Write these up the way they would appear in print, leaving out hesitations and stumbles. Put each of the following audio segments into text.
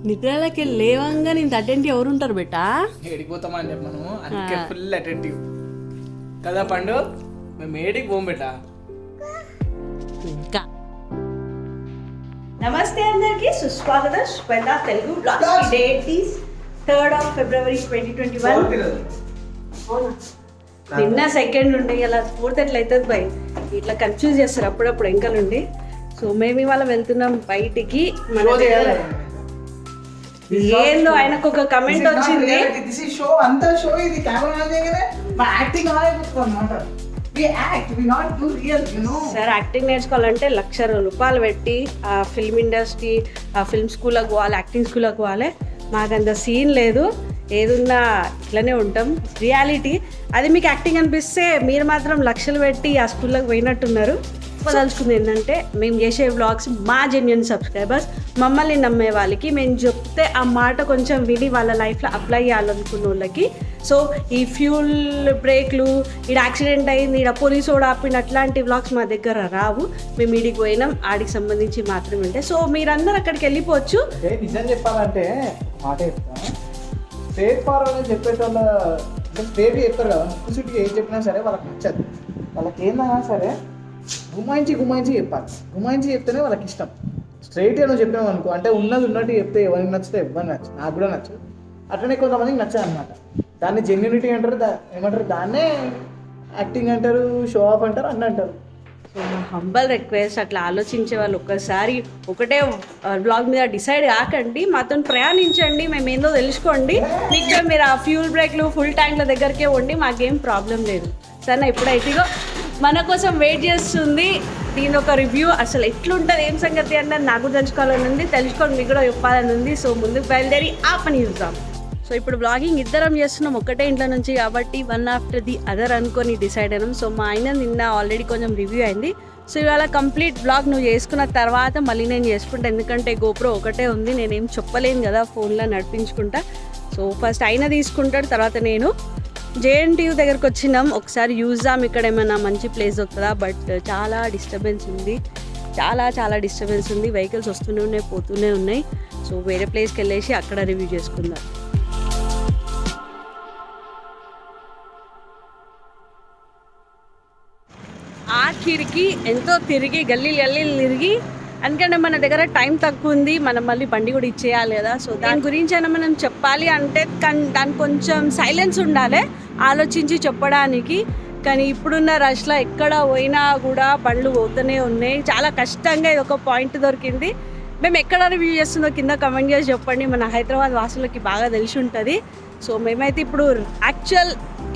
నిద్రలకి లేవంగా నేను అటెంటివ్ ఎవరు ఉంటారు బెట్టా? ఏడిపోతామని చెప్పి మనము అందుకే ఫుల్ అటెంటివ్ కదా పండు. మేము ఏడికి పోం బెట్టా. ఇంకా నమస్తే అందరికి, సుస్వాగతం. స్పెంద Telugu blogs. Date is 3rd of February 2021. నిన్న 2nd ఉండే, ఇలా 4th ఎట్లా అవుతుంది బై, ఇట్లా కన్ఫ్యూజ్ చేస్తారు అప్పుడప్పుడు ఎంకలు ఉండి. సో మేము ఇవాళ వెళ్తున్నాం బయటికి. మన దగ్గర ఏందో ఆయనకు ఒక కమెంట్ వచ్చింది, షో అంతా షో, ఇది కెమెరా ఆన్ చేయగానే మా యాక్టింగ్ అన్నమాట. సార్ యాక్టింగ్ నేర్చుకోవాలంటే ₹1,00,000 పెట్టి ఆ ఫిల్మ్ ఇండస్ట్రీ, ఆ ఫిల్మ్ స్కూల్కి పోవాలి, యాక్టింగ్ స్కూల్కి పోవాలి. మాకంత సీన్ లేదు, ఏదున్నా ఇట్లనే ఉంటాం. రియాలిటీ అది మీకు యాక్టింగ్ అనిపిస్తే మీరు మాత్రం లక్షలు పెట్టి ఆ స్కూల్లోకి పోయినట్టున్నారు. చెప్పదలుచుకుంది ఏంటంటే, మేము చేసే వ్లాగ్స్ మా జెన్యూన్ సబ్స్క్రైబర్స్, మమ్మల్ని నమ్మే వాళ్ళకి, మేము చెప్తే ఆ మాట కొంచెం విని వాళ్ళ లైఫ్లో అప్లై చేయాలనుకున్న వాళ్ళకి. సో ఈ ఫ్యూల్ బ్రేక్లు, ఈడ యాక్సిడెంట్ అయింది, ఈడ పోలీసు వాడు ఆపిన, అట్లాంటి వ్లాగ్స్ మా దగ్గర రావు. మేము ఈడికి పోయినాం, ఆడికి సంబంధించి మాత్రమే ఉంటాయి. సో మీరందరూ అక్కడికి వెళ్ళిపోవచ్చు. నిజం చెప్పాలంటే మాట చెప్తాను, స్ట్రేట్ ఫార్వర్డ్ అని చెప్పేటోళ్ళ స్ట్రేట్ చెప్తారు కదా, ముక్కుసూటికి ఏం చెప్పినా సరే వాళ్ళకి నచ్చదు. వాళ్ళకి ఏందన్నా సరే గుమాయించి చెప్పాలి. గుమాయించి చెప్తేనే వాళ్ళకి ఇష్టం. స్ట్రైట్గా నువ్వు చెప్పినావు అనుకో, అంటే ఉన్నది ఉన్నట్టు చెప్తే ఎవరికి నచ్చితే ఎవరికి నచ్చదు. నాకు కూడా నచ్చదు, అట్లనే కొంతమందికి నచ్చదు అనమాట. దాన్ని జెన్యూనిటీ అంటారు, ఏమంటారు, దాన్నే యాక్టింగ్ అంటారు, షో ఆఫ్ అంటారు, అన్నీ అంటారు. సో మా హంబల్ రిక్వెస్ట్, అట్లా ఆలోచించే వాళ్ళు ఒక్కసారి ఒకటే బ్లాగ్ మీద డిసైడ్ కాకండి, మాతో ప్రయాణించండి, మేము ఏందో తెలుసుకోండి. మీకు మీరు ఆ ఫ్యూల్ బ్రేక్లు ఫుల్ ట్యాంక్ల దగ్గరికే ఉండి మాకేం ప్రాబ్లం లేదు. సరేనా? ఇప్పుడైతే ఇగో మన కోసం వెయిట్ చేస్తుంది. దీని ఒక రివ్యూ అసలు ఎట్లుంటుంది, ఏం సంగతి అన్నది నాకు తెలుసుకోవాలని ఉంది, తెలుసుకొని మీకు కూడా చెప్పాలని ఉంది. సో ముందుకు బయలుదేరి ఆ పని చూద్దాం. సో ఇప్పుడు బ్లాగింగ్ ఇద్దరం చేస్తున్నాం ఒకటే ఇంట్లో నుంచి, కాబట్టి వన్ ఆఫ్టర్ ది అదర్ అనుకొని డిసైడ్ అయినాం. సో మా ఆయన నిన్న ఆల్రెడీ కొంచెం రివ్యూ అయింది. సో ఇవాళ కంప్లీట్ బ్లాగ్ నువ్వు చేసుకున్న తర్వాత మళ్ళీ నేను చేసుకుంటా, ఎందుకంటే గోప్రో ఒకటే ఉంది, నేనేం చెప్పలేను కదా ఫోన్లో నడిపించుకుంటా. సో ఫస్ట్ ఆయన తీసుకుంటాడు, తర్వాత నేను. JNTU దగ్గరకు వచ్చినాం, ఒకసారి చూద్దాం ఇక్కడ ఏమైనా మంచి ప్లేస్ దొరుకుతుందా. బట్ చాలా డిస్టర్బెన్స్ ఉంది, చాలా డిస్టర్బెన్స్ ఉంది. వెహికల్స్ వస్తూనే ఉన్నాయి, పోతూనే ఉన్నాయి. సో వేరే ప్లేస్కి వెళ్ళేసి అక్కడ రివ్యూ చేసుకుందాం. ఆఖరికి ఎంతో తిరిగి గల్లీలు తిరిగి, ఎందుకంటే మన దగ్గర టైం తక్కువ ఉంది, మనం మళ్ళీ బండి కూడా ఇచ్చేయాలి కదా. సో దాని గురించి అయినా మనం చెప్పాలి అంటే దానికి కొంచెం సైలెన్స్ ఉండాలి ఆలోచించి చెప్పడానికి. కానీ ఇప్పుడున్న రష్లో ఎక్కడ పోయినా కూడా బండ్లు పోతూనే ఉన్నాయి. చాలా కష్టంగా ఇది ఒక పాయింట్ దొరికింది. మేము ఎక్కడ రివ్యూ చేస్తుందో కింద కమెంట్ చేసి చెప్పండి, మన హైదరాబాద్ వాసులకి బాగా తెలిసి ఉంటుంది. సో మేమైతే ఇప్పుడు యాక్చువల్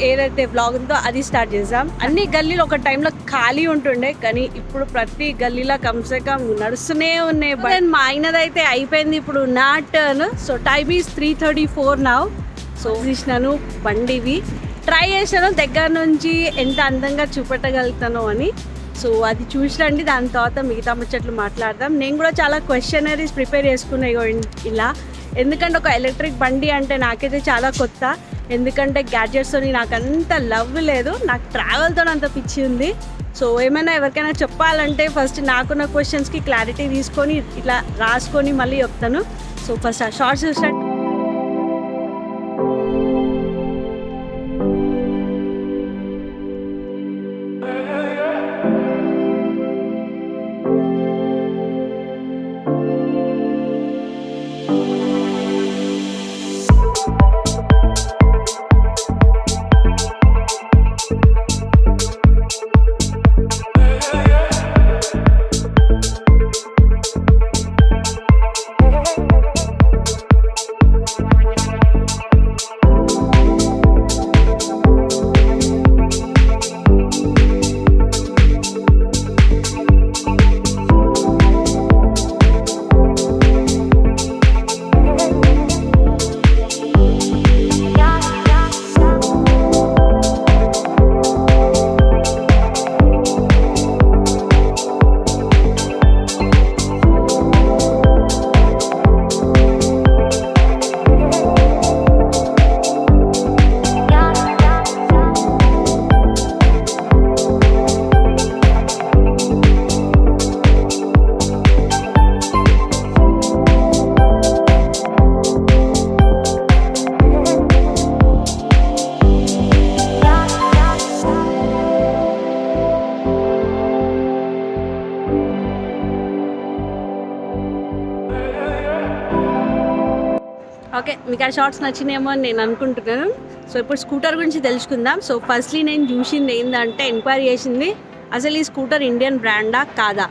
ఏదైతే బ్లాగ్ ఉందో అది స్టార్ట్ చేద్దాం. అన్ని గల్లీలు ఒక టైంలో ఖాళీ ఉంటుండే, కానీ ఇప్పుడు ప్రతి గల్లీలో కమ్సే కమ్ నడుస్తూనే ఉన్నాయి. బట్ మా ఆయనదైతే అయిపోయింది, ఇప్పుడు నా turn. So time is 3:34 now. So చూసినాను బండివి, ట్రై చేశాను దగ్గర నుంచి ఎంత అందంగా చూపెట్టగలుగుతాను అని. సో అది చూసిరండి, దాని తర్వాత మిగతా ముచ్చట్లు మాట్లాడదాం. నేను కూడా చాలా క్వశ్చనరీస్ ప్రిపేర్ చేసుకున్నా ఇలా, ఎందుకంటే ఒక ఎలక్ట్రిక్ బండి అంటే నాకైతే చాలా కొత్త. ఎందుకంటే గ్యాడ్జెట్స్తో నాకు అంత లవ్ లేదు, నాకు ట్రావెల్తో అంత పిచ్చి ఉంది. సో ఏమైనా ఎవరికైనా చెప్పాలంటే ఫస్ట్ నాకున్న క్వశ్చన్స్కి క్లారిటీ తీసుకొని ఇట్లా రాసుకొని మళ్ళీ చెప్తాను. సో ఫస్ట్ ఆ షార్ట్స్ స్టార్ట్. ఓకే, మీకు ఆ షార్ట్స్ నచ్చినాయేమో అని నేను అనుకుంటున్నాను. సో ఇప్పుడు స్కూటర్ గురించి తెలుసుకుందాం. సో ఫస్ట్లీ నేను చూసింది ఏంటంటే, ఎంక్వైరీ చేసింది అసలు ఈ స్కూటర్ ఇండియన్ బ్రాండా కాదా.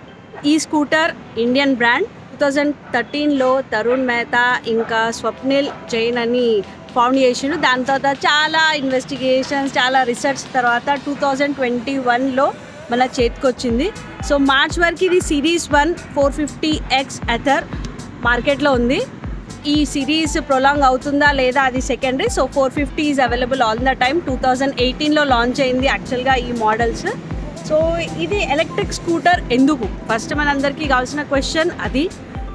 ఈ స్కూటర్ ఇండియన్ బ్రాండ్. 2013లో తరుణ్ మెహతా ఇంకా స్వప్నిల్ జైన్ అని ఫౌండ్ చేసిండు. దాని తర్వాత చాలా ఇన్వెస్టిగేషన్స్, చాలా రీసెర్చ్ తర్వాత 2021లో మన చేతికి వచ్చింది. సో మార్చ్ వరకు ఇది సిరీస్ 1 450X ఎథర్ మార్కెట్లో ఉంది. ఈ సిరీస్ ప్రొలాంగ్ అవుతుందా లేదా అది secondary. So 450 is available all the time. 2018లో లాంచ్ అయింది యాక్చువల్గా ఈ మోడల్స్. సో ఇది ఎలక్ట్రిక్ స్కూటర్ ఎందుకు, ఫస్ట్ మనందరికీ కావాల్సిన క్వశ్చన్ అది.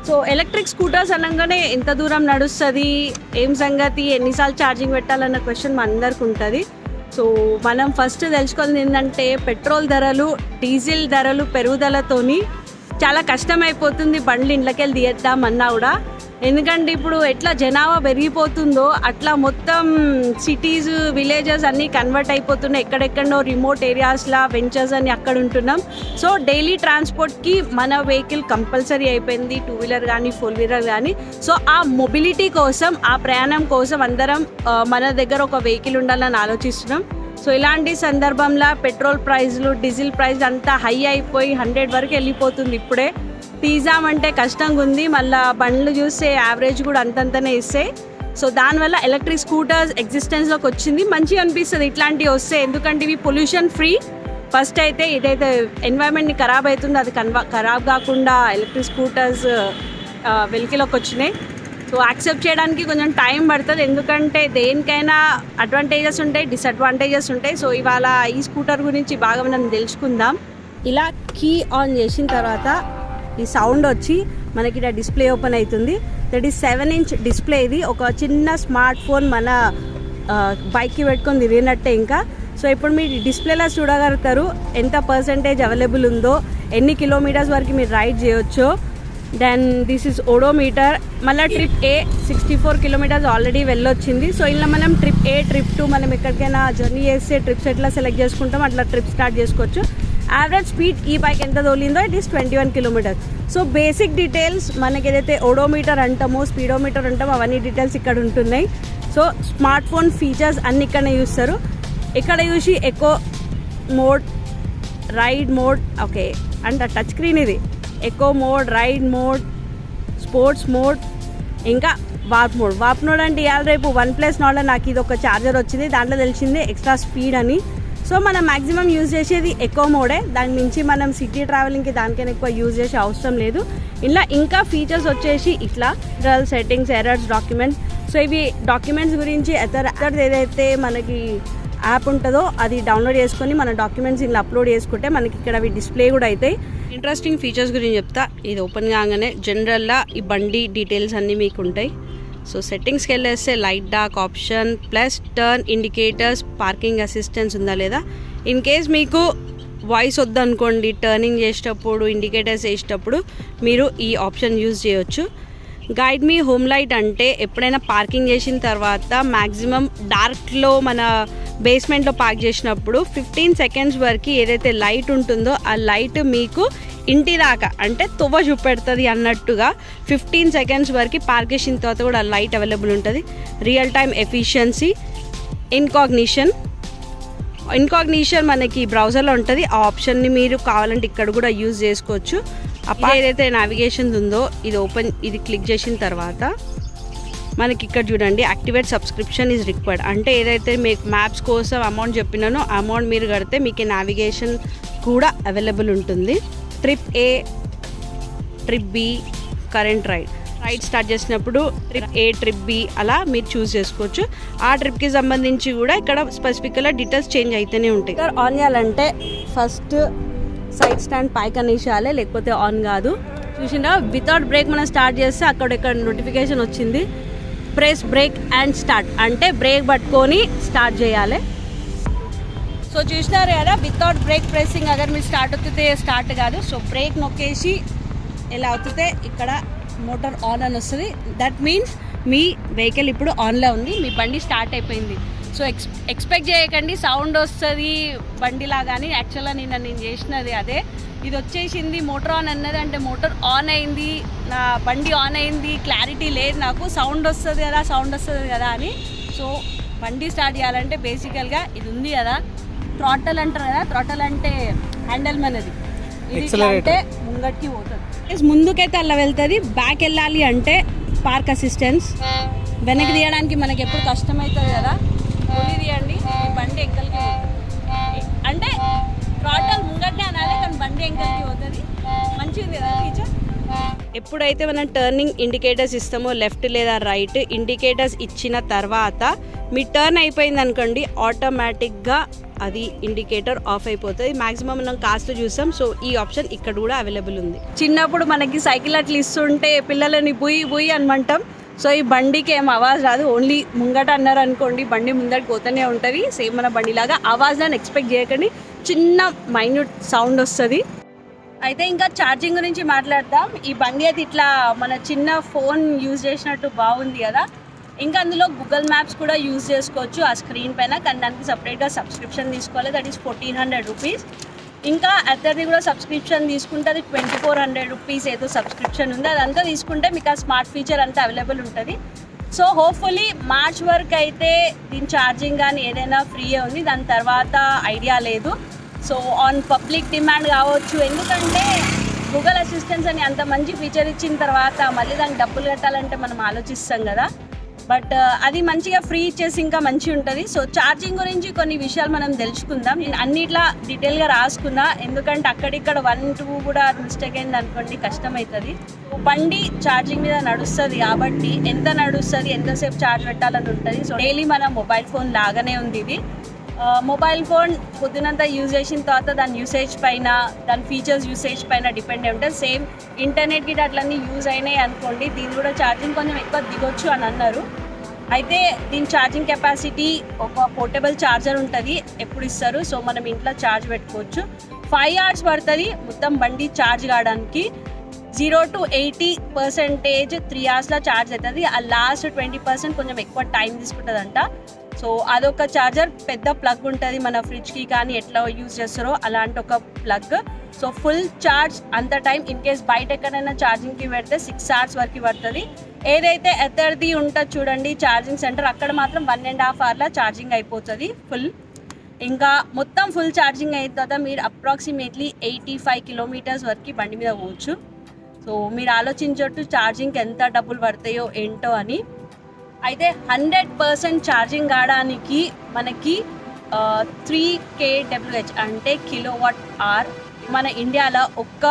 సో ఎలక్ట్రిక్ స్కూటర్స్ అనగానే ఎంత దూరం నడుస్తుంది, ఏం సంగతి, ఎన్నిసార్లు ఛార్జింగ్ పెట్టాలన్న క్వశ్చన్ మన అందరికి ఉంటుంది. సో మనం ఫస్ట్ తెలుసుకోవాల్సింది ఏంటంటే, పెట్రోల్ ధరలు, డీజిల్ ధరలు పెరుగుదలతోని చాలా కష్టమైపోతుంది బండ్లు ఇంట్లోకెళ్ళి తీద్దామన్నా కూడా. ఎందుకంటే ఇప్పుడు ఎట్లా జనాభా పెరిగిపోతుందో అట్లా మొత్తం సిటీస్, విలేజెస్ అన్నీ కన్వర్ట్ అయిపోతున్నాయి. ఎక్కడెక్కడో రిమోట్ ఏరియాస్లా వెంచర్స్ అని అక్కడ ఉంటున్నాం. సో డైలీ ట్రాన్స్పోర్ట్కి మన వెహికల్ కంపల్సరీ అయిపోయింది, 2 వీలర్ కానీ 4 వీలర్ కానీ. సో ఆ మొబిలిటీ కోసం, ఆ ప్రయాణం కోసం అందరం మన దగ్గర ఒక వెహికల్ ఉండాలని ఆలోచిస్తున్నాం. సో ఇలాంటి సందర్భంలో పెట్రోల్ ప్రైస్లు, డీజిల్ ప్రైస్ అంతా హై అయిపోయి 100 వరకు వెళ్ళిపోతుంది. ఇప్పుడే తీసామంటే కష్టంగా ఉంది. మళ్ళీ బండ్లు చూస్తే యావరేజ్ కూడా అంతంతనే ఇస్తాయి. సో దానివల్ల ఎలక్ట్రిక్ స్కూటర్స్ ఎగ్జిస్టెన్స్లోకి వచ్చింది. మంచిగా అనిపిస్తుంది ఇట్లాంటివి వస్తే, ఎందుకంటే ఇవి పొల్యూషన్ ఫ్రీ. ఫస్ట్ అయితే ఇదైతే ఎన్వైరన్మెంట్ని ఖరాబ్ అవుతుంది, అది ఖరాబ్ కాకుండా ఎలక్ట్రిక్ స్కూటర్స్ వెలికిలోకి వచ్చినాయి. సో యాక్సెప్ట్ చేయడానికి కొంచెం టైం పడుతుంది, ఎందుకంటే దేనికైనా అడ్వాంటేజెస్ ఉంటాయి, డిసడ్వాంటేజెస్ ఉంటాయి. సో ఇవాళ ఈ స్కూటర్ గురించి బాగా మనం తెలుసుకుందాం. ఇలా కీ ఆన్ చేసిన తర్వాత ఈ సౌండ్ వచ్చి మనకి ఇలా డిస్ప్లే ఓపెన్ అవుతుంది. That is 7-inch display. ఇది ఒక చిన్న స్మార్ట్ ఫోన్ మన బైక్కి పెట్టుకొని తిరిగినట్టే ఇంకా. సో ఇప్పుడు మీరు డిస్ప్లేలో చూడగలుగుతారు ఎంత పర్సెంటేజ్ అవైలబుల్ ఉందో, ఎన్ని కిలోమీటర్స్ వరకు మీరు రైడ్ చేయొచ్చు. Then this is odometer. మళ్ళీ ట్రిప్ ఏ 64 కిలోమీటర్స్ ఆల్రెడీ వెళ్ళొచ్చింది. సో ఇలా మనం ట్రిప్ ఏ, ట్రిప్ 2 మనం ఎక్కడికైనా జర్నీ చేస్తే ట్రిప్స్ ఎట్లా సెలెక్ట్ చేసుకుంటాం అట్లా ట్రిప్ స్టార్ట్ చేసుకోవచ్చు. యావరేజ్ స్పీడ్ ఈ బైక్ ఎంత తోలిందో it is 21 kilometres. So basic details మనకి ఏదైతే ఓడోమీటర్ అంటామో, స్పీడోమీటర్ అంటామో అవన్నీ డీటెయిల్స్ ఇక్కడ ఉంటున్నాయి. సో స్మార్ట్ ఫోన్ ఫీచర్స్ అన్ని ఇక్కడనే చూస్తారు. ఇక్కడ చూసి eco mode, ride mode, okay అంటే టచ్ స్క్రీన్ ఇది. Eco mode, ride mode, sports mode, ఇంకా వార్ప్ మోడ్. వార్ప్ మోడ్ అంటే ఇవాళ రేపు OnePlus Nordలో నాకు ఇది ఒక ఛార్జర్ వచ్చింది, దాంట్లో తెలిసింది ఎక్స్ట్రా స్పీడ్ అని. సో మనం మ్యాక్సిమం యూజ్ చేసేది ఎకో మోడే. దాని నుంచి మనం సిటీ ట్రావెలింగ్కి దానికైనా ఎక్కువ యూజ్ చేసే అవసరం లేదు. ఇలా ఇంకా ఫీచర్స్ వచ్చేసి ఇట్లా general settings, errors, documents. So ఇవి డాక్యుమెంట్స్ గురించి ఎథర్ ఏదైతే మనకి యాప్ ఉంటుందో అది డౌన్లోడ్ చేసుకొని మన డాక్యుమెంట్స్ ఇలా అప్లోడ్ చేసుకుంటే మనకి ఇక్కడ అవి డిస్ప్లే కూడా అవుతాయి. ఇంట్రెస్టింగ్ ఫీచర్స్ గురించి చెప్తా. ఇది ఓపెన్ కాగానే జనరల్గా ఈ బండి డీటెయిల్స్ అన్నీ మీకు ఉంటాయి. సో సెట్టింగ్స్కి వెళ్ళేస్తే light dark option plus turn indicators, parking assistance ఉందా లేదా. ఇన్ కేస్ మీకు వాయిస్ వద్దనుకోండి, టర్నింగ్ చేసేటప్పుడు, ఇండికేటర్స్ వేసేటప్పుడు మీరు ఈ ఆప్షన్ యూజ్ చేయొచ్చు. గైడ్ మీ హోమ్ లైట్ అంటే ఎప్పుడైనా పార్కింగ్ చేసిన తర్వాత మ్యాక్సిమం డార్క్లో మన బేస్మెంట్లో పార్క్ చేసినప్పుడు 15 సెకండ్స్ వరకు ఏదైతే లైట్ ఉంటుందో ఆ లైట్ మీకు ఇంటి దాకా అంటే తువ్వ చూపెడుతుంది అన్నట్టుగా 15 సెకండ్స్ వరకు పార్క్ చేసిన తర్వాత కూడా లైట్ అవైలబుల్ ఉంటుంది. రియల్ టైమ్ ఎఫిషియన్సీ, ఇన్కాగ్నిషన్ మనకి బ్రౌజర్లో ఉంటుంది. ఆ ఆప్షన్ని మీరు కావాలంటే ఇక్కడ కూడా యూజ్ చేసుకోవచ్చు. అప్పుడు ఏదైతే నావిగేషన్ ఉందో ఇది క్లిక్ చేసిన తర్వాత మనకి ఇక్కడ చూడండి, యాక్టివేట్ సబ్స్క్రిప్షన్ ఈజ్ రిక్వైర్డ్. అంటే ఏదైతే మీకు మ్యాప్స్ కోసం అమౌంట్ చెప్పినానో అమౌంట్ మీరు కడితే మీకు నావిగేషన్ కూడా అవైలబుల్ ఉంటుంది. Trip A, trip B, current ride start చేసినప్పుడు ట్రిప్ ఏ, ట్రిప్ బి అలా మీరు చూస్ చేసుకోవచ్చు. ఆ ట్రిప్కి సంబంధించి కూడా ఇక్కడ స్పెసిఫిక్గా డీటెయిల్స్ చేంజ్ అయితేనే ఉంటాయి. ఆన్ చేయాలంటే ఫస్ట్ సైడ్ స్టాండ్ పైకి అనేసేయాలి, లేకపోతే ఆన్ కాదు. చూసిందా, వితౌట్ బ్రేక్ మనం స్టార్ట్ చేస్తే అక్కడెక్కడ నోటిఫికేషన్ వచ్చింది. ప్రెస్ బ్రేక్ అండ్ స్టార్ట్ అంటే బ్రేక్ పట్టుకొని స్టార్ట్ చేయాలి. సో చూసినారు కదా, వితౌట్ బ్రేక్ ప్రెస్సింగ్ అగర్ మీరు స్టార్ట్ అవుతుంటే స్టార్ట్ కాదు. సో బ్రేక్ నొక్కేసి ఎలా అవుతుంటే ఇక్కడ మోటార్ ఆన్ అని వస్తుంది. దట్ మీన్స్ మీ వెహికల్ ఇప్పుడు ఆన్లో ఉంది, మీ బండి స్టార్ట్ అయిపోయింది. సో ఎక్స్పెక్ట్ చేయకండి సౌండ్ వస్తుంది బండిలా, కానీ యాక్చువల్గా నేను చేసినది అదే. ఇది వచ్చేసింది మోటార్ ఆన్ అన్నది, అంటే మోటార్ ఆన్ అయింది, నా బండి ఆన్ అయింది, క్లారిటీ లేదు నాకు, సౌండ్ వస్తుంది కదా అని. సో బండి స్టార్ట్ చేయాలంటే బేసికల్గా ఇది ఉంది కదా, థ్రాటల్ అంటారు కదా, థ్రాటల్ అంటే హ్యాండల్ మనది, ఇది అంటే ముంగట్కి పోతుంది, ముందుకైతే అలా వెళ్తుంది. బ్యాక్ వెళ్ళాలి అంటే పార్క్ అసిస్టెన్స్, వెనక్కి తీయడానికి మనకి ఎప్పుడు కష్టమవుతుంది కదా, ఒలి తీయండి, బండి ఎంకల్కి పోతుంది. అంటే థ్రాటల్ ముంగట్నే అనాలి కానీ బండి ఎంకల్కి పోతుంది. మంచిది కదా ఫీచర్. ఎప్పుడైతే మనం టర్నింగ్ ఇండికేటర్స్ ఇస్తామో లెఫ్ట్ లేదా రైట్ ఇండికేటర్స్ ఇచ్చిన తర్వాత మీ టర్న్ అయిపోయింది అనుకోండి, ఆటోమేటిక్గా అది ఇండికేటర్ ఆఫ్ అయిపోతుంది. మ్యాక్సిమం మనం కాస్ట్ చూసాం. సో ఈ ఆప్షన్ ఇక్కడ కూడా అవైలబుల్ ఉంది. చిన్నప్పుడు మనకి సైకిల్ అట్లా ఇస్తుంటే పిల్లలని బుయ్యి అనమంటాం. సో ఈ బండికి ఏం ఆవాజ్ రాదు, ఓన్లీ ముంగట అన్నారు అనుకోండి బండి ముందట పోతూనే ఉంటుంది. సేమ్ మన బండిలాగా ఆవాజ్లను ఎక్స్పెక్ట్ చేయకండి, చిన్న మైన్యూట్ సౌండ్ వస్తుంది. అయితే ఇంకా ఛార్జింగ్ గురించి మాట్లాడదాం. ఈ బండి అయితే ఇట్లా మన చిన్న ఫోన్ యూజ్ చేసినట్టు బాగుంది కదా. ఇంకా అందులో గూగుల్ మ్యాప్స్ కూడా యూజ్ చేసుకోవచ్చు ఆ స్క్రీన్ పైన, కానీ దానికి సపరేట్గా సబ్స్క్రిప్షన్ తీసుకోవాలి, దట్ ఈస్ 1400 రూపీస్. ఇంకా అద్దరిది కూడా సబ్స్క్రిప్షన్ తీసుకుంటే అది 2400 రూపీస్ ఏదో సబ్స్క్రిప్షన్ ఉంది, అదంతా తీసుకుంటే మీకు ఆ స్మార్ట్ ఫీచర్ అంతా అవైలబుల్ ఉంటుంది. సో హోప్ఫుల్లీ మార్చ్ వరకు అయితే దీని ఛార్జింగ్ కానీ ఏదైనా ఫ్రీయే ఉంది, దాని తర్వాత ఐడియా లేదు. సో ఆన్ పబ్లిక్ డిమాండ్ కావచ్చు, ఎందుకంటే గూగుల్ అసిస్టెన్స్ అని అంత మంచి ఫీచర్ ఇచ్చిన తర్వాత మళ్ళీ దానికి డబ్బులు కట్టాలంటే మనం ఆలోచిస్తాం కదా. బట్ అది మంచిగా ఫ్రీ ఇచ్చేసి ఇంకా మంచిగా ఉంటుంది. సో ఛార్జింగ్ గురించి కొన్ని విషయాలు మనం తెలుసుకుందాం. నేను అన్నిట్లా డీటెయిల్గా రాసుకున్నా, ఎందుకంటే అక్కడిక్కడ 1-2 కూడా మిస్టేక్ అయింది అనుకోండి కష్టమవుతుంది. బండి ఛార్జింగ్ మీద నడుస్తుంది కాబట్టి ఎంత నడుస్తుంది, ఎంతసేపు ఛార్జ్ పెట్టాలని ఉంటుంది. సో డైలీ మన మొబైల్ ఫోన్ లాగానే ఉంది ఇది. మొబైల్ ఫోన్ పొద్దునంతా యూజ్ చేసిన తర్వాత దాని యూసేజ్ పైన, దాని ఫీచర్స్ యూసేజ్ పైన డిపెండ్ అయి ఉంటుంది. సేమ్ ఇంటర్నెట్ గిట్ అట్లన్నీ యూజ్ అయినాయి అనుకోండి, దీని కూడా ఛార్జింగ్ కొంచెం ఎక్కువ దిగొచ్చు అని అన్నారు. అయితే దీని ఛార్జింగ్ కెపాసిటీ ఒక పోర్టబుల్ ఛార్జర్ ఉంటుంది, ఎప్పుడు ఇస్తారు. సో మనం ఇంట్లో ఛార్జ్ పెట్టుకోవచ్చు. 5 hours పడుతుంది మొత్తం బండి ఛార్జ్ కావడానికి. 0 to 80% 3 hours ఛార్జ్ అవుతుంది. ఆ లాస్ట్ 20% కొంచెం ఎక్కువ టైం తీసుకుంటుందంట. సో అదొక ఛార్జర్, పెద్ద ప్లగ్ ఉంటుంది, మన ఫ్రిడ్జ్కి కానీ ఎట్లా యూజ్ చేస్తారో అలాంటి ఒక ప్లగ్. సో ఫుల్ ఛార్జ్ అంత టైం ఇన్ కేస్ బయట ఎక్కడైనా ఛార్జింగ్కి పెడితే 6 hours వరకు పడుతుంది. ఏదైతే ఎద్దరిది ఉంటుంది చూడండి ఛార్జింగ్ సెంటర్, అక్కడ మాత్రం 1.5 hours ఛార్జింగ్ అయిపోతుంది ఫుల్. ఇంకా మొత్తం ఫుల్ ఛార్జింగ్ అయిన తర్వాత మీరు అప్రాక్సిమేట్లీ 85 kilometers వరకు బండి మీద పోవచ్చు. సో మీరు ఆలోచించట్టు ఛార్జింగ్కి ఎంత డబ్బులు పడతాయో ఏంటో అని. అయితే 100% ఛార్జింగ్ కావడానికి మనకి 3 kWh అంటే kWh. మన ఇండియాలో ఒక్క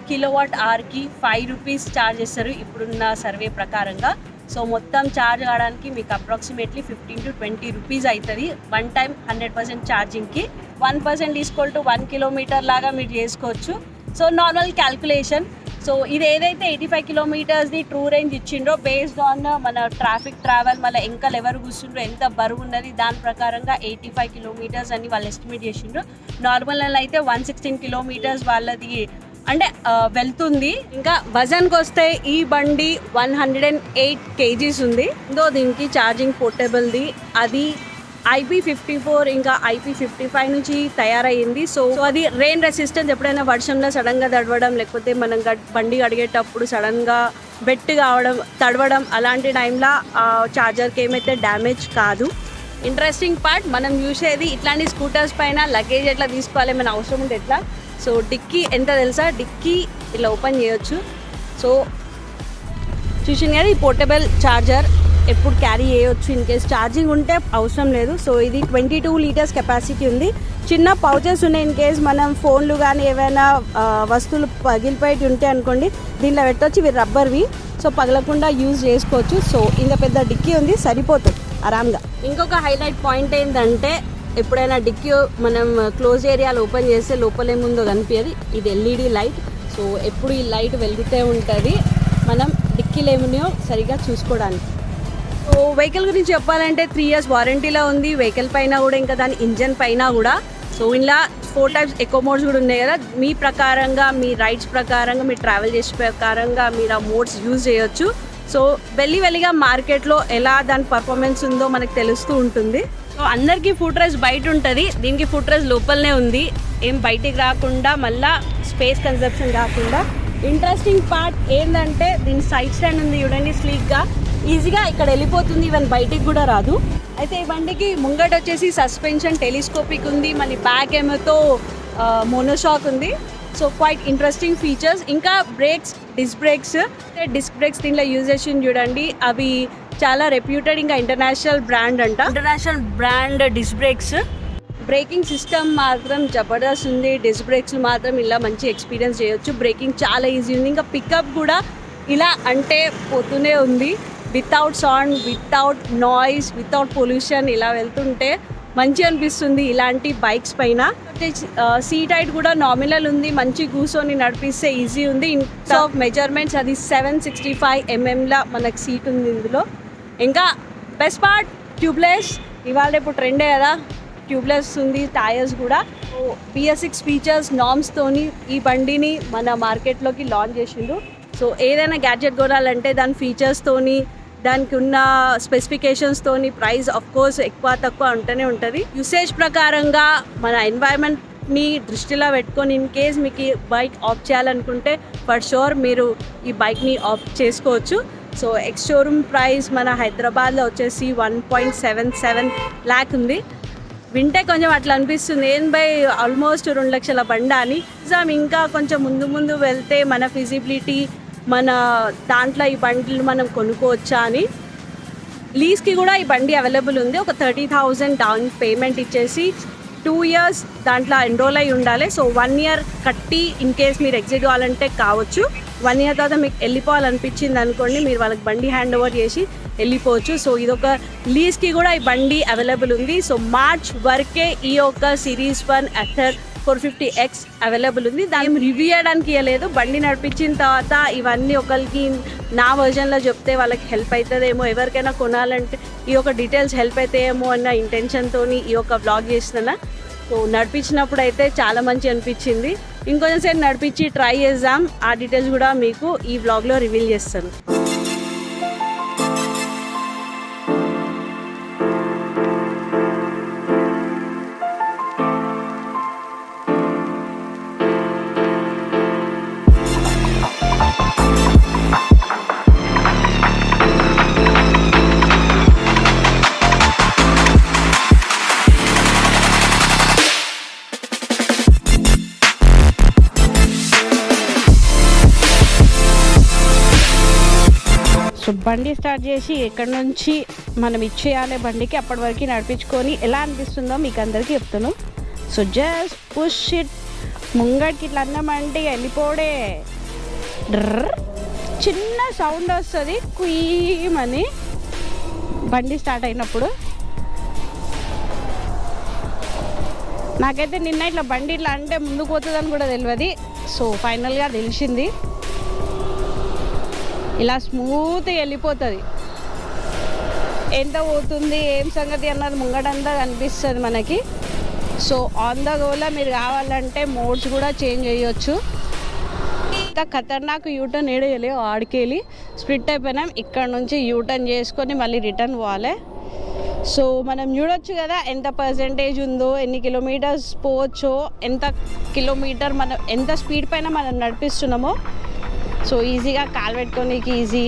kWhకి 5 rupees ఛార్జ్ చేస్తారు ఇప్పుడున్న సర్వే ప్రకారంగా. సో మొత్తం ఛార్జ్ కావడానికి మీకు అప్రాక్సిమేట్లీ 15 to 20 rupees అవుతుంది one time 100% ఛార్జింగ్కి. 1% equal to 1 kilometer లాగా మీరు చేసుకోవచ్చు. So normal calculation. సో ఇది ఏదైతే 85 kilometers ట్రూ రేంజ్ ఇచ్చిండ్రో బేస్డ్ ఆన్ మన ట్రాఫిక్ ట్రావెల్, మళ్ళీ ఎంకలు ఎవరు కూర్చుండ్రో, ఎంత బరువు ఉన్నది, దాని ప్రకారంగా 85 kilometers అని వాళ్ళు ఎస్టిమేట్ చేసిండ్రు. నార్మల్ అయితే 116 kilometers వాళ్ళది అంటే వెళ్తుంది. ఇంకా వజన్కి వస్తే ఈ బండి 108 kgs ఉంది. దీనికి ఛార్జింగ్ పోర్టబుల్ది, అది IP54 ఇంకా IP55 నుంచి తయారయ్యింది. సో అది రెయిన్ రెసిస్టెన్స్, ఎప్పుడైనా వర్షంలో సడన్గా తడవడం, లేకపోతే మనం బండి అడిగేటప్పుడు సడన్గా బెట్ కావడం, తడవడం, అలాంటి టైంలో ఛార్జర్కి ఏమైతే డ్యామేజ్ కాదు. ఇంట్రెస్టింగ్ పార్ట్, మనం చూసేది ఇట్లాంటి స్కూటర్స్ పైన లగేజ్ ఎట్లా తీసుకోవాలి, మన అవసరం ఉంటే ఎట్లా. సో డిక్కీ ఎంత తెలుసా, డిక్కీ ఇలా ఓపెన్ చేయొచ్చు. సో చూసింది కదా, ఈ పోర్టబుల్ ఛార్జర్ ఎప్పుడు క్యారీ చేయొచ్చు, ఇన్ కేస్ ఛార్జింగ్ ఉంటే అవసరం లేదు. సో ఇది 22 liters కెపాసిటీ ఉంది. చిన్న పౌచెస్ ఉన్నాయి, ఇన్ కేస్ మనం ఫోన్లు కానీ ఏవైనా వస్తువులు పగిలిపోయి ఉంటే అనుకోండి దీనిలో పెట్టవచ్చు. ఇవి రబ్బర్వి, సో పగలకుండా యూజ్ చేసుకోవచ్చు. సో ఇంత పెద్ద డిక్కీ ఉంది, సరిపోతుంది ఆరామ్గా. ఇంకొక హైలైట్ పాయింట్ ఏంటంటే, ఎప్పుడైనా డిక్కీ మనం క్లోజ్ ఏరియాలో ఓపెన్ చేస్తే లోపల ఏముందో కనిపించదు. ఇది LED లైట్. సో ఎప్పుడు ఈ లైట్ వెలుగుతూ ఉంటుంది, మనం డిక్కీలు ఏమున్నాయో సరిగా చూసుకోవడానికి. సో వెహికల్ గురించి చెప్పాలంటే 3 years వారంటీలో ఉంది వెహికల్ పైన కూడా, ఇంకా దాని ఇంజన్ పైన కూడా. సో ఇలా 4 types ఎకో మోడ్స్ కూడా ఉన్నాయి కదా. మీ ప్రకారంగా, మీ రైడ్స్ ప్రకారంగా, మీరు ట్రావెల్ చేసే ప్రకారంగా మీరు ఆ మోడ్స్ యూజ్ చేయొచ్చు. సో వెల్లిగా మార్కెట్లో ఎలా దాని పర్ఫార్మెన్స్ ఉందో మనకు తెలుస్తూ ఉంటుంది. సో అందరికీ ఫుట్ రెస్ట్ బయట ఉంటుంది, దీనికి ఫుట్ రెస్ట్ లోపలనే ఉంది, ఏం బయటికి రాకుండా మళ్ళా స్పేస్ కన్సప్షన్ కాకుండా. ఇంట్రెస్టింగ్ పార్ట్ ఏంటంటే దీని సైడ్ స్టాండ్ ఉంది చూడండి, స్లీక్గా ఈజీగా ఇక్కడ వెళ్ళిపోతుంది, ఈవెన్ బయటికి కూడా రాదు. అయితే ఈ బండికి ముంగట వచ్చేసి సస్పెన్షన్ టెలిస్కోపిక్ ఉంది, మళ్ళీ బ్యాక్ ఏమోతో మోనోషాక్ ఉంది. So quite interesting features. ఇంకా బ్రేక్స్, డిస్క్ బ్రేక్స్ దీంట్లో యూజ్ చేసి చూడండి, అవి చాలా రెప్యూటెడ్, ఇంకా ఇంటర్నేషనల్ బ్రాండ్ అంట, international brand disc brakes. Braking system మాత్రం జబర్దస్త్ ఉంది, డిస్క్ బ్రేక్స్ మాత్రం ఇలా మంచి ఎక్స్పీరియన్స్ చేయొచ్చు. బ్రేకింగ్ చాలా ఈజీ ఉంది, ఇంకా పికప్ కూడా ఇలా అంటే పోతూనే ఉంది, without sound, without noise, without pollution. ఇలా వెళ్తుంటే మంచి అనిపిస్తుంది ఇలాంటి బైక్స్ పైన. సీట్ హైట్ కూడా నామినల్ ఉంది, మంచి కూర్చొని నడిపిస్తే ఈజీ ఉంది. ఇన్ ఆఫ్ మెజర్మెంట్స్ అది 765 mm మనకు సీట్ ఉంది ఇందులో. ఇంకా బెస్ట్ పార్ట్ ట్యూబ్లెస్, ఇవాళ ఇప్పుడు ట్రెండే కదా ట్యూబ్లెస్ ఉంది. టైర్స్ కూడా BS6 ఫీచర్స్ నామ్స్తోని ఈ బండిని మన మార్కెట్లోకి లాంచ్ చేసిండు. సో ఏదైనా గ్యాడ్జెట్ కొనాలంటే దాని ఫీచర్స్తోని, దానికి ఉన్న స్పెసిఫికేషన్స్తోని ప్రైస్ ఆఫ్ కోర్స్ ఎక్కువ తక్కువ ఉంటూనే ఉంటుంది. యూసేజ్ ప్రకారంగా మన ఎన్వైరన్మెంట్ని దృష్టిలో పెట్టుకొని ఇన్ కేస్ మీకు ఈ బైక్ ఆఫ్ చేయాలనుకుంటే ఫర్ షూర్ మీరు ఈ బైక్ని ఆఫ్ చేసుకోవచ్చు. సో ఎక్స్ షోరూమ్ ప్రైస్ మన హైదరాబాద్లో వచ్చేసి 1.77 lakh ఉంది. వింటే కొంచెం అట్లా అనిపిస్తుంది, ఏం బై ఆల్మోస్ట్ 2 లక్షల బండ అని. ఇంకా కొంచెం ముందు వెళ్తే మన ఫిజిబిలిటీ, మన దాంట్లో ఈ బండిలు మనం కొనుక్కోవచ్చా అని. లీజ్కి కూడా ఈ బండి అవైలబుల్ ఉంది. ఒక 30,000 డౌన్ పేమెంట్ ఇచ్చేసి 2 years దాంట్లో ఎన్రోల్ అయి ఉండాలి. సో 1 year కట్టి ఇన్ కేస్ మీరు ఎగ్జిట్ కావాలంటే కావచ్చు. 1 year తర్వాత మీకు వెళ్ళిపోవాలనిపించింది అనుకోండి, మీరు వాళ్ళకి బండి హ్యాండ్ ఓవర్ చేసి వెళ్ళిపోవచ్చు. సో ఇదొక లీజ్కి కూడా ఈ బండి అవైలబుల్ ఉంది. సో మార్చ్ వరకే ఈ యొక్క సిరీస్ 1 అథర్ 450X అవైలబుల్ ఉంది. దాన్ని రివ్యూ చేయడానికి ఇవ్వలేదు, బండి నడిపించిన తర్వాత ఇవన్నీ ఒకరికి నా వర్జన్లో చెప్తే వాళ్ళకి హెల్ప్ అవుతుందేమో, ఎవరికైనా కొనాలంటే ఈ యొక్క డీటెయిల్స్ హెల్ప్ అవుతాయేమో అన్న ఇంటెన్షన్తో ఈ యొక్క వ్లాగ్ చేస్తున్నా. సో నడిపించినప్పుడు అయితే చాలా మంచి అనిపించింది. ఇంకొంచెం సేపు నడిపించి ట్రై చేద్దాం, ఆ డీటెయిల్స్ కూడా మీకు ఈ వ్లాగ్లో రివీల్ చేస్తాను. సో బండి స్టార్ట్ చేసి ఎక్కడి నుంచి మనం ఇచ్చేయాలి బండికి, అప్పటి వరకు నడిపించుకొని ఎలా అనిపిస్తుందో మీకు అందరికీ చెప్తాను. సో జస్ట్ పుష్ ఇట్, ముంగడికి ఇట్లా అన్నామంటే వెళ్ళిపోడే, చిన్న సౌండ్ వస్తుంది కుయ్యమని బండి స్టార్ట్ అయినప్పుడు. నాకైతే నిన్న ఇట్లా బండి ఇట్లా అంటే ముందుకు పోతుందని కూడా తెలియదు. సో ఫైనల్గా తెలిసింది, ఇలా స్మూత్గా వెళ్ళిపోతుంది. ఎంత పోతుంది ఏం సంగతి అన్నది ముంగడంతా కనిపిస్తుంది మనకి. సో ఆన్ ద గోలో మీరు కావాలంటే మోడ్స్ కూడా చేంజ్ చేయొచ్చు. ఇంత ఖతర్నాక్ యూటర్న్ ఏడేయలే, ఆడికెళ్ళి స్ప్లిట్ అయిపోయినాం, ఇక్కడ నుంచి యూటర్న్ చేసుకొని మళ్ళీ రిటర్న్ పోవాలి. సో మనం చూడొచ్చు కదా ఎంత పర్సెంటేజ్ ఉందో, ఎన్ని కిలోమీటర్స్ పోవచ్చో, ఎంత కిలోమీటర్ మనం ఎంత స్పీడ్ పైన మనం నడిపిస్తున్నామో. సో ఈజీగా కాల్ పెట్టుకోనికి ఈజీ.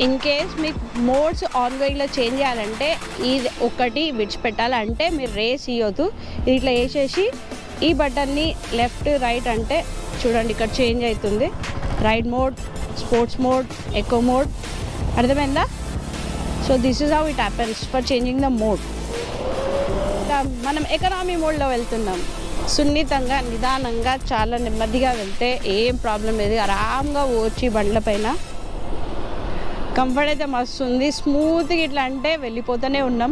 ఇన్ కేస్ మీకు మోడ్స్ ఆన్ గోయింగ్లో చేంజ్ చేయాలంటే ఇది ఒకటి విడిచిపెట్టాలంటే మీరు రేస్ ఇవ్వద్దు. ఇది ఇట్లా వేసేసి ఈ బటన్ని లెఫ్ట్ రైట్ అంటే చూడండి ఇక్కడ చేంజ్ అవుతుంది. Ride mode, sports mode, eco mode, అర్థమైందా? So this is how it happens for changing the mode. మనం ఎకనామీ మోడ్లో వెళ్తున్నాం, సున్నితంగా నిదానంగా చాలా నెమ్మదిగా వెళ్తే ఏం ప్రాబ్లం లేదు, ఆరాంగా పోవచ్చు బండ్ల పైన. కంఫర్ట్ అయితే మస్తు ఉంది, స్మూత్గా ఇట్లా అంటే వెళ్ళిపోతూనే ఉన్నాం.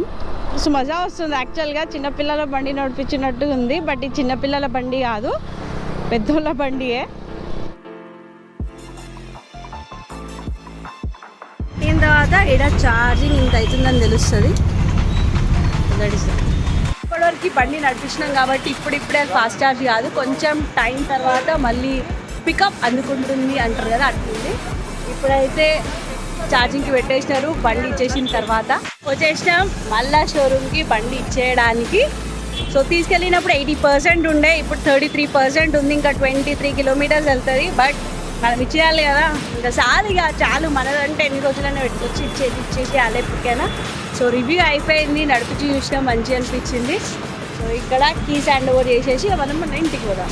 సో మజా వస్తుంది. యాక్చువల్గా చిన్నపిల్లల బండి నడిపించినట్టు ఉంది, బట్ ఈ చిన్నపిల్లల బండి కాదు, పెద్దోళ్ళ బండియే. దీని తర్వాత ఇక్కడ ఛార్జింగ్ ఇంత అవుతుందని తెలుస్తుంది. ఇప్పటివరకు బండి నడిపించినాం కాబట్టి ఇప్పుడిప్పుడే ఫాస్ట్ ఛార్జ్ కాదు, కొంచెం టైం తర్వాత మళ్ళీ పికప్ అందుకుంటుంది అంటారు కదా, అట్లుంది. ఇప్పుడైతే ఛార్జింగ్కి పెట్టేసినారు బండి ఇచ్చేసిన తర్వాత. వచ్చేసినాం మళ్ళా షోరూమ్కి బండి ఇచ్చేయడానికి. సో తీసుకెళ్ళినప్పుడు 80% ఉండే, ఇప్పుడు 33% ఉంది. ఇంకా 23 కిలోమీటర్స్ వెళ్తుంది. బట్ మనం ఇచ్చేయాలి కదా, ఇంకా చాలు మనదంటే ఎన్ని రోజులైనా పెట్టుకొచ్చి ఇచ్చేసి అలెప్పుకైనా. సో రివ్యూ అయిపోయింది, నడిపించి చూసినా మంచి అనిపించింది. సో ఇక్కడ కీస్ హ్యాండ్ ఓవర్ చేసేసి మనం మన ఇంటికి పోదాం.